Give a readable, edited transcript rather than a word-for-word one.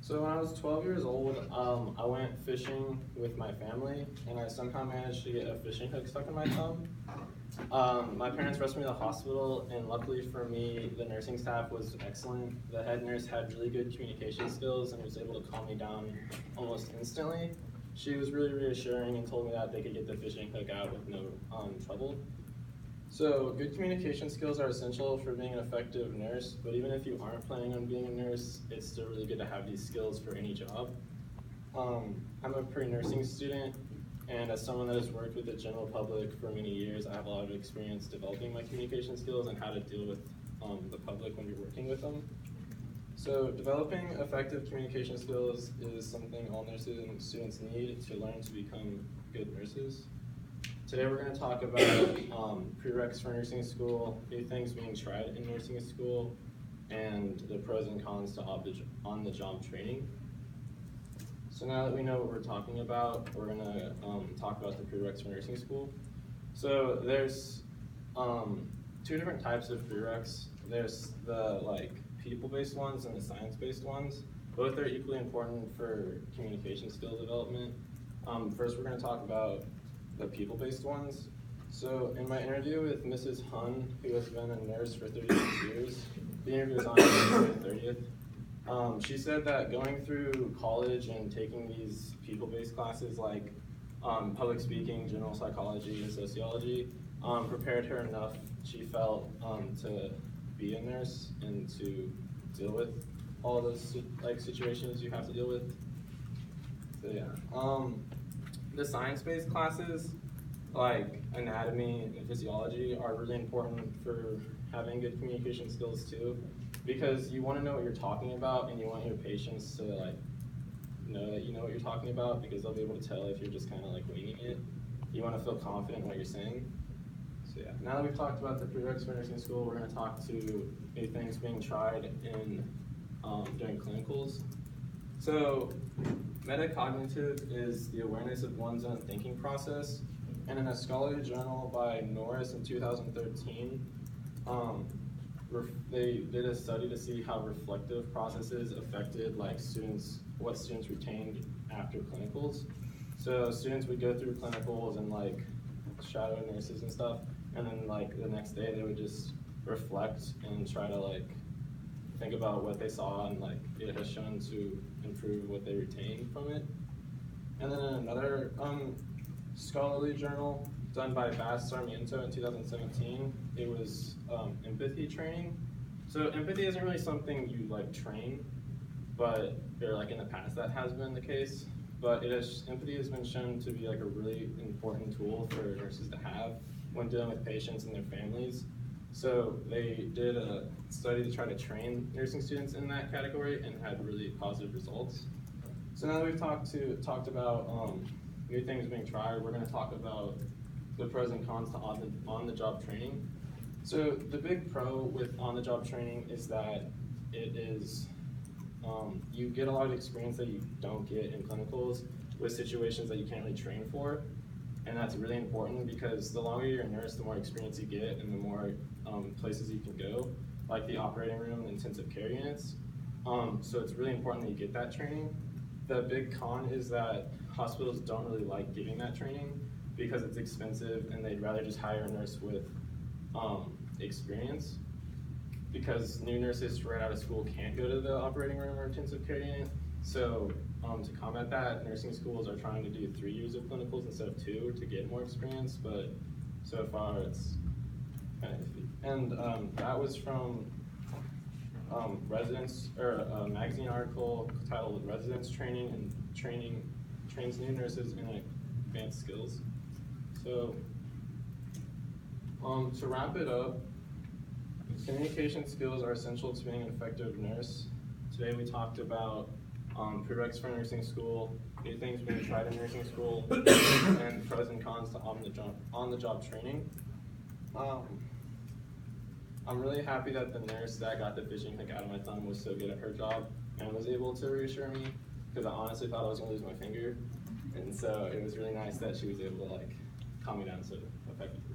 So when I was 12 years old, I went fishing with my family, and I somehow managed to get a fishing hook stuck in my thumb. My parents rushed me to the hospital, and luckily for me, the nursing staff was excellent. The head nurse had really good communication skills and was able to calm me down almost instantly. She was really reassuring and told me that they could get the fishing hook out with no trouble. So good communication skills are essential for being an effective nurse, but even if you aren't planning on being a nurse, it's still really good to have these skills for any job. I'm a pre-nursing student, and as someone that has worked with the general public for many years, I have a lot of experience developing my communication skills and how to deal with the public when you're working with them. So developing effective communication skills is something all nurses and students need to learn to become good nurses. Today we're going to talk about prereqs for nursing school, new things being tried in nursing school, and the pros and cons to on-the-job training. So now that we know what we're talking about, we're going to talk about the prereqs for nursing school. So there's two different types of prereqs. There's the people-based ones and the science-based ones. Both are equally important for communication skill development. First, we're going to talk about the people-based ones. So in my interview with Mrs. Hun, who has been a nurse for 36 years, the interview was on January 30th. She said that going through college and taking these people-based classes like public speaking, general psychology, and sociology prepared her enough, she felt, to be a nurse and to deal with all those situations you have to deal with. So yeah. The science-based classes, like anatomy and physiology, are really important for having good communication skills too, because you want to know what you're talking about and you want your patients to know that you know what you're talking about, because they'll be able to tell if you're just kind of winging it. You want to feel confident in what you're saying. So yeah, now that we've talked about the prereqs for nursing school, we're going to talk to new things being tried in during clinicals. So metacognitive is the awareness of one's own thinking process, and in a scholarly journal by Norris in 2013, they did a study to see how reflective processes affected what students retained after clinicals. So students would go through clinicals and shadow nurses and stuff, and then the next day they would just reflect and try to think about what they saw, and it has shown to improve what they retain from it. And then in another scholarly journal done by Bass Sarmiento in 2017, it was empathy training. So empathy isn't really something you train, but in the past that has been the case. But empathy has been shown to be a really important tool for nurses to have when dealing with patients and their families. So they did a study to try to train nursing students in that category and had really positive results. So now that we've talked about new things being tried, we're going to talk about the pros and cons to on-the-job training. So the big pro with on-the-job training is that it is you get a lot of experience that you don't get in clinicals with situations that you can't really train for. And that's really important, because the longer you're a nurse, the more experience you get and the more places you can go, like the operating room and intensive care units. So it's really important that you get that training. The big con is that hospitals don't really like giving that training because it's expensive, and they'd rather just hire a nurse with experience, because new nurses right out of school can't go to the operating room or intensive care unit. So to combat that, nursing schools are trying to do 3 years of clinicals instead of 2 to get more experience, but so far it's kind of iffy. And that was from a magazine article titled "Residence Training and Trains New Nurses in Advanced Skills." So to wrap it up, communication skills are essential to being an effective nurse. Today we talked about prereqs for nursing school, new things being tried in nursing school, and pros and cons to on-the-job training. I'm really happy that the nurse that got the fishing hook out of my thumb was so good at her job and was able to reassure me, because I honestly thought I was going to lose my finger. And so it was really nice that she was able to calm me down so effectively.